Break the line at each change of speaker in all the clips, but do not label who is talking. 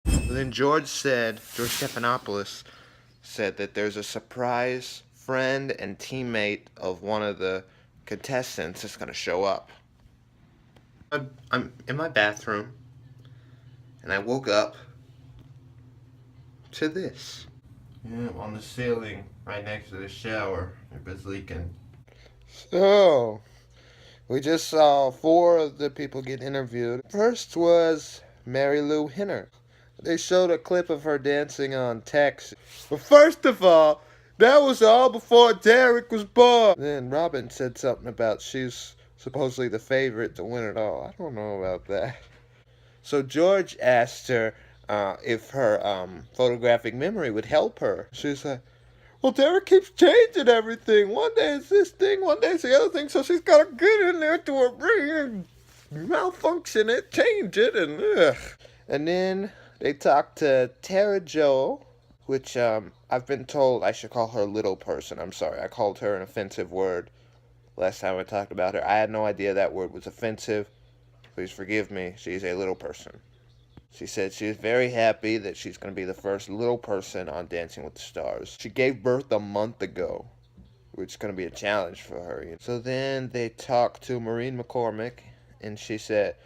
Then George Stephanopoulos said that there's a surprise friend and teammate of one of the contestants that's going to show up. I'm in my bathroom, and I woke up to this. Yeah, on the ceiling, right next to the shower. It was leaking. So, we just saw 4 of the people get interviewed. First was Mary Lou Hinner. They showed a clip of her dancing on Texas. But first of all, that was all before Derek was born. Then Robin said something about she's supposedly the favorite to win it all. I don't know about that. So George asked her if her photographic memory would help her. She's like, well, Derek keeps changing everything. One day it's this thing, one day it's the other thing. So she's got to get in there to her brain and malfunction it, change it, and ugh. And then they talked to Tara Joe, which I've been told I should call her little person. I'm sorry, I called her an offensive word last time I talked about her. I had no idea that word was offensive. Please forgive me. She's a little person. She said she is very happy that she's going to be the first little person on Dancing with the Stars. She gave birth a month ago, which is going to be a challenge for her. So then they talked to Maureen McCormick, and she said,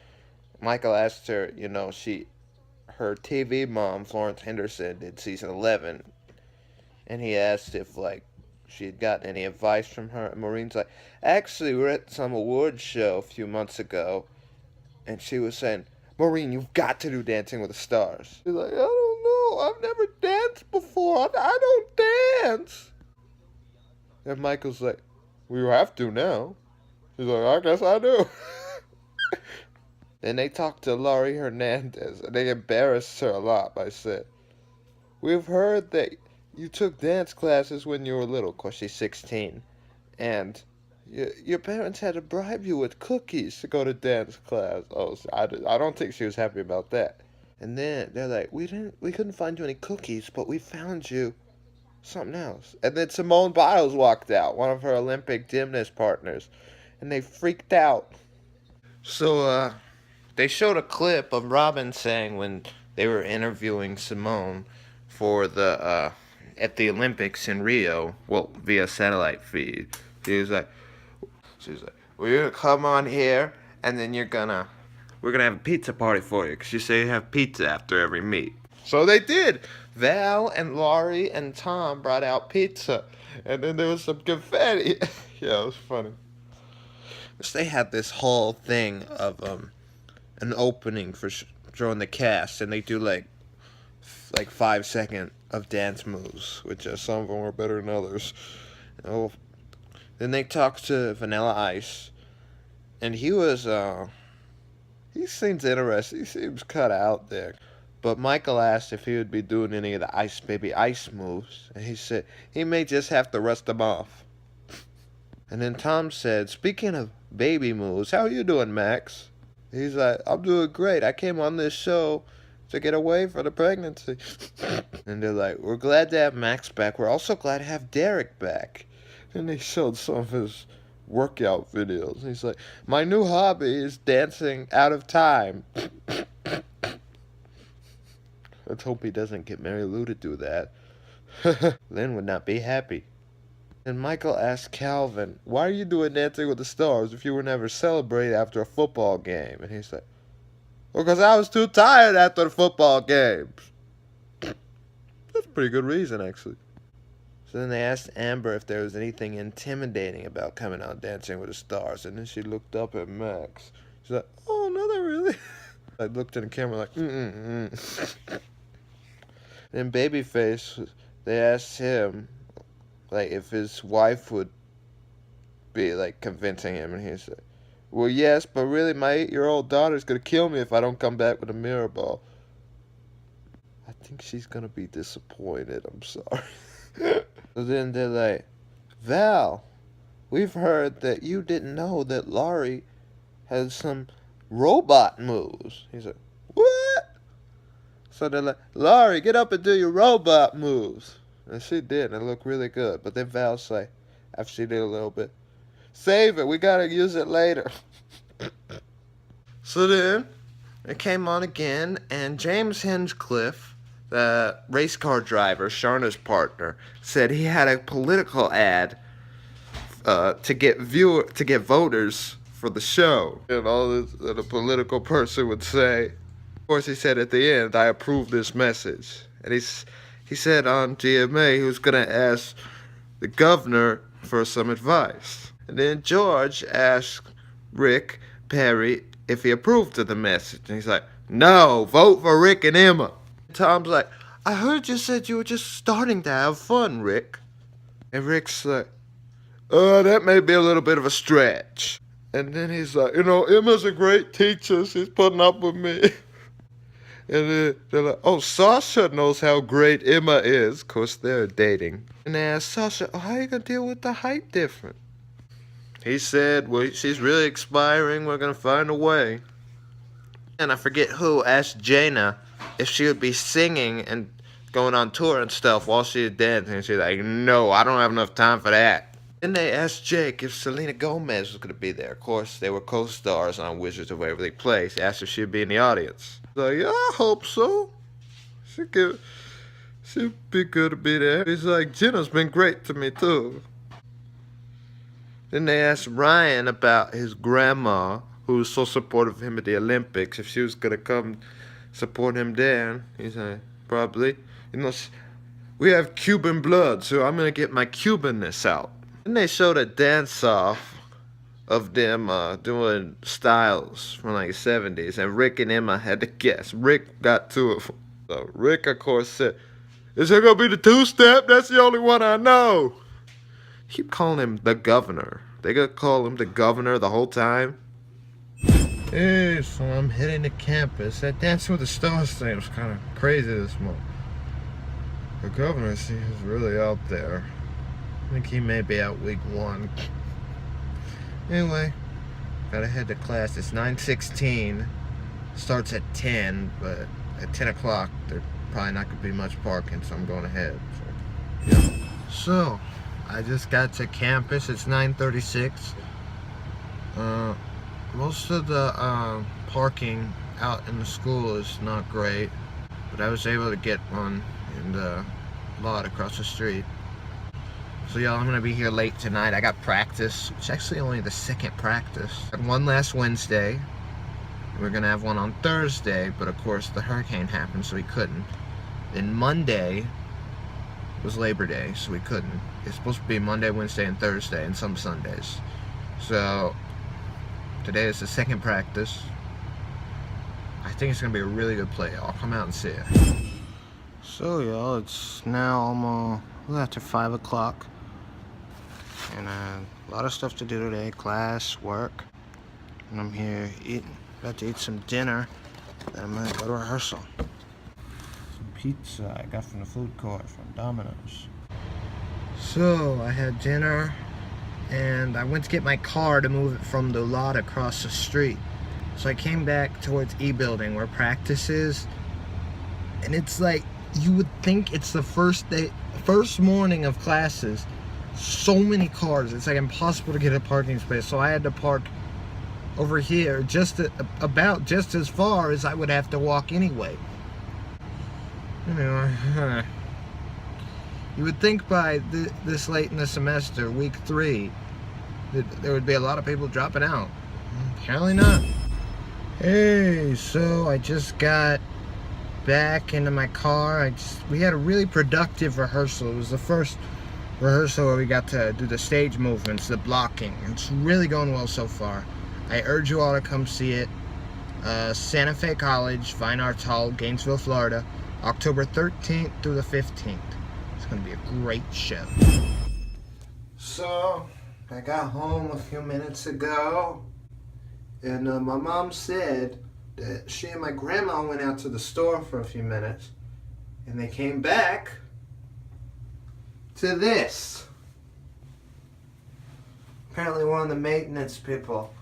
Michael asked her, her TV mom, Florence Henderson, did season 11, and he asked if, she had gotten any advice from her. And Maureen's like, actually, we were at some awards show a few months ago, and she was saying, Maureen, you've got to do Dancing with the Stars. She's like, I don't know. I've never danced before. I don't dance. And Michael's like, well, you have to now. She's like, I guess I do. Then they talked to Laurie Hernandez, and they embarrassed her a lot by saying, we've heard that you took dance classes when you were little, 'cause she's 16, and your parents had to bribe you with cookies to go to dance class. Oh, so I don't think she was happy about that. And then they're like, we couldn't find you any cookies, but we found you something else. And then Simone Biles walked out, one of her Olympic gymnast partners, and they freaked out. So they showed a clip of Robin saying when they were interviewing Simone for the at the Olympics in Rio, well, via satellite feed. She's like, well, you're gonna come on here, and then we're gonna have a pizza party for you, because you say you have pizza after every meet. So they did. Val and Laurie and Tom brought out pizza, and then there was some confetti. Yeah, it was funny. So they had this whole thing of an opening for showing the cast, and they do like 5 second of dance moves, which some of them were better than others. Then they talked to Vanilla Ice, and he seems interesting. He seems cut out there. But Michael asked if he would be doing any of the Ice Baby Ice moves, and he said he may just have to rust them off. And then Tom said, speaking of baby moves, how are you doing, Max? He's like, I'm doing great. I came on this show to get away from the pregnancy. And they're like, we're glad to have Max back. We're also glad to have Derek back. And they showed some of his workout videos. He's like, my new hobby is dancing out of time. Let's hope he doesn't get Mary Lou to do that. Lynn would not be happy. And Michael asked Calvin, why are you doing Dancing with the Stars if you were never celebrated after a football game? And he's like, well, because I was too tired after the football games. That's a pretty good reason, actually. So then they asked Amber if there was anything intimidating about coming on Dancing with the Stars. And then she looked up at Max. She's like, oh, no, not really. I looked in the camera like, Then Babyface, they asked him, if his wife would be, convincing him. And he said, well, yes, but really, my 8-year-old daughter's going to kill me if I don't come back with a mirror ball. I think she's going to be disappointed. I'm sorry. So then they're like, Val, we've heard that you didn't know that Laurie has some robot moves. He's like, what? So they're like, Laurie, get up and do your robot moves. And she did, and it looked really good. But then Val's like, after she did a little bit, save it, we gotta use it later. So then it came on again, and James Hinchcliffe, the race car driver, Sharna's partner, said he had a political ad to get voters for the show. And all this that a political person would say. Of course, he said at the end, "I approve this message." And he said on GMA he was gonna ask the governor for some advice. And then George asked Rick Perry if he approved of the message. And he's like, "No, vote for Rick and Emma." Tom's like, "I heard you said you were just starting to have fun, Rick." And Rick's like, that may be a little bit of a stretch. And then he's like, Emma's a great teacher. She's putting up with me. And then they're like, "Oh, Sasha knows how great Emma is." Of course, they're dating. And they asked Sasha, "Oh, how are you going to deal with the height difference?" He said, "Well, she's really expiring. We're going to find a way." And I forget who asked Jaina if she would be singing and going on tour and stuff while she was dancing. And she's like, "No, I don't have enough time for that." Then they asked Jake if Selena Gomez was going to be there. Of course, they were co-stars on Wizards of Waverly Place. He asked if she'd be in the audience. Like, "Yeah, I hope so. She'd be good to be there." He's like, "Jenna's been great to me, too." Then they asked Ryan about his grandma, who was so supportive of him at the Olympics, if she was going to come support him there. He's like, "Probably. We have Cuban blood, so I'm going to get my Cubanness out." Then they showed a dance-off of them doing styles from like the 70s, and Rick and Emma had to guess. Rick got two of them. So Rick, of course, said, "Is it going to be the two-step? That's the only one I know." Keep calling him the governor. They gonna call him the governor the whole time? Hey, so I'm heading to campus. That Dancing with the Stars thing was kind of crazy this month. The governor seems really out there. I think he may be out week 1. Anyway, gotta head to class. It's 9:16. Starts at 10, but at 10 o'clock, there's probably not gonna be much parking, so I'm going ahead. So, yeah. So I just got to campus. It's 9:36. Most of the parking out in the school is not great, but I was able to get one in the lot across the street. So y'all, I'm gonna be here late tonight. I got practice. It's actually only the second practice. Got one last Wednesday. We're gonna have one on Thursday, but of course the hurricane happened, so we couldn't. Then Monday was Labor Day, so we couldn't. It's supposed to be Monday, Wednesday, and Thursday, and some Sundays. So today is the second practice. I think it's gonna be a really good play. I'll come out and see it. So y'all, it's now almost after 5 o'clock, and a lot of stuff to do today. Class, work, and I'm here about to eat some dinner. Then I'm gonna go to rehearsal. Pizza I got from the food court from Domino's. So I had dinner, and I went to get my car to move it from the lot across the street. So I came back towards E building where practice is, and it's like, you would think it's the first morning of classes. So many cars, it's like impossible to get a parking space. So I had to park over here about just as far as I would have to walk anyway. Anyway, you would think by this late in the semester, week 3, that there would be a lot of people dropping out. Apparently not. Hey, so I just got back into my car. We had a really productive rehearsal. It was the first rehearsal where we got to do the stage movements, the blocking. It's really going well so far. I urge you all to come see it. Santa Fe College, Fine Arts Hall, Gainesville, Florida. October 13th through the 15th. It's going to be a great show. So, I got home a few minutes ago, and my mom said that she and my grandma went out to the store for a few minutes, and they came back to this. Apparently one of the maintenance people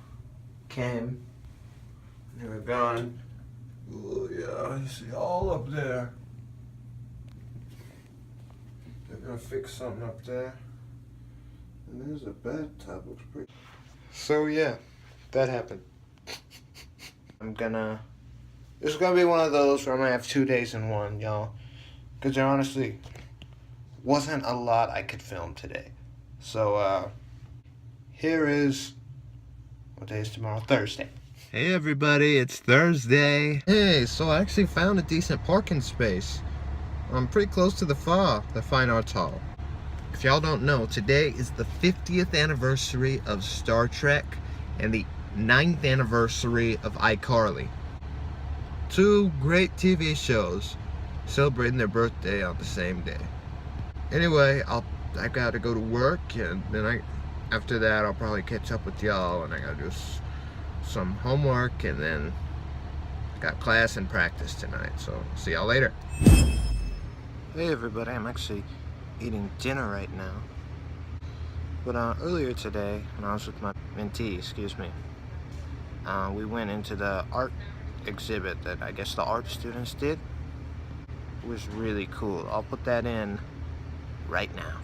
came. They were gone. Oh yeah, you see all up there. They're gonna fix something up there. And there's a bathtub, looks pretty. So yeah, that happened. This is gonna be one of those where I'm gonna have 2 days in one, y'all. Because there honestly wasn't a lot I could film today. So, here is, what day is tomorrow? Thursday. Hey everybody, it's Thursday. Hey, so I actually found a decent parking space. I'm pretty close to the Fine Arts Hall. If y'all don't know, today is the 50th anniversary of Star Trek and the 9th anniversary of iCarly. 2 great TV shows celebrating their birthday on the same day. Anyway, I gotta go to work, and then after that I'll probably catch up with y'all, and I gotta do some homework, and then got class and practice tonight, so see y'all later. Hey everybody, I'm actually eating dinner right now. But earlier today, when I was with my mentee, we went into the art exhibit that I guess the art students did. It was really cool. I'll put that in right now.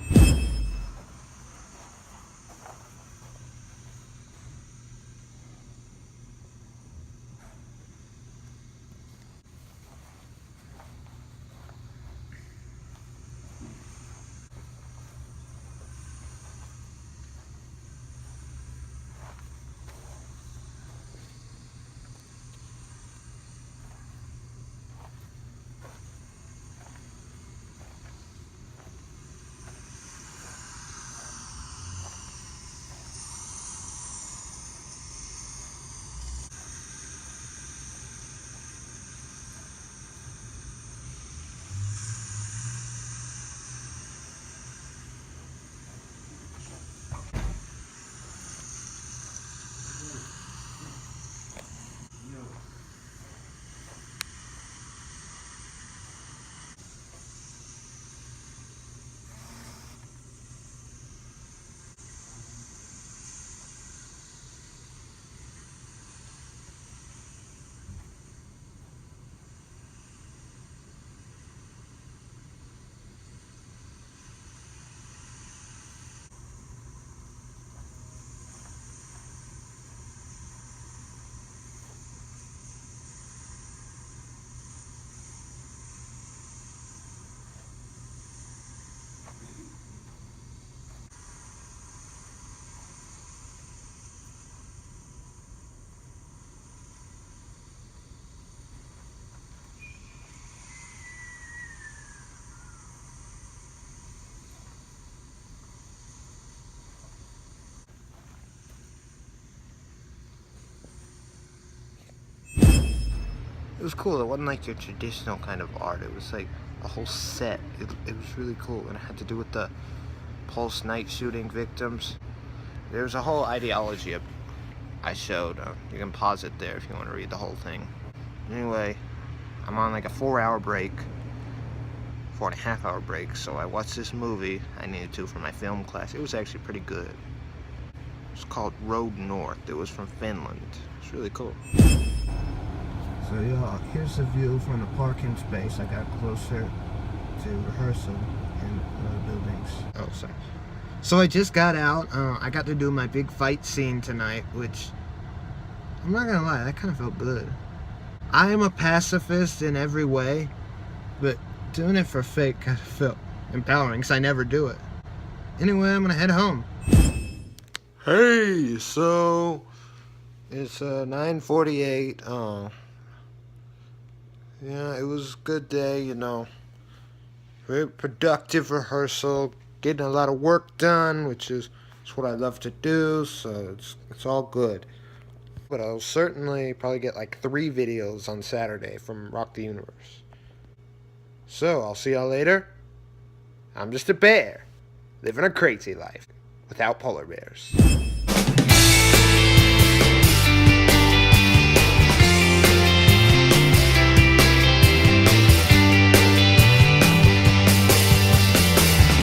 It was cool. It wasn't like your traditional kind of art. It was like a whole set. It was really cool, and it had to do with the Pulse night shooting victims. There was a whole ideology I showed. You can pause it there if you want to read the whole thing. Anyway, I'm on like a 4-hour break, 4.5-hour break, so I watched this movie I needed to for my film class. It was actually pretty good. It's called Road North. It was from Finland. It's really cool. So y'all, here's the view from the parking space. I got closer to rehearsal in one of the buildings. Oh, sorry. So I just got out. I got to do my big fight scene tonight, which, I'm not gonna lie, that kind of felt good. I am a pacifist in every way, but doing it for fake kind of felt empowering, because I never do it. Anyway, I'm gonna head home. Hey, so it's 9:48. Yeah, it was a good day, you know. Very productive rehearsal, getting a lot of work done, which is what I love to do, so it's all good. But I'll certainly probably get like 3 videos on Saturday from Rock the Universe. So, I'll see y'all later. I'm just a bear, living a crazy life without polar bears.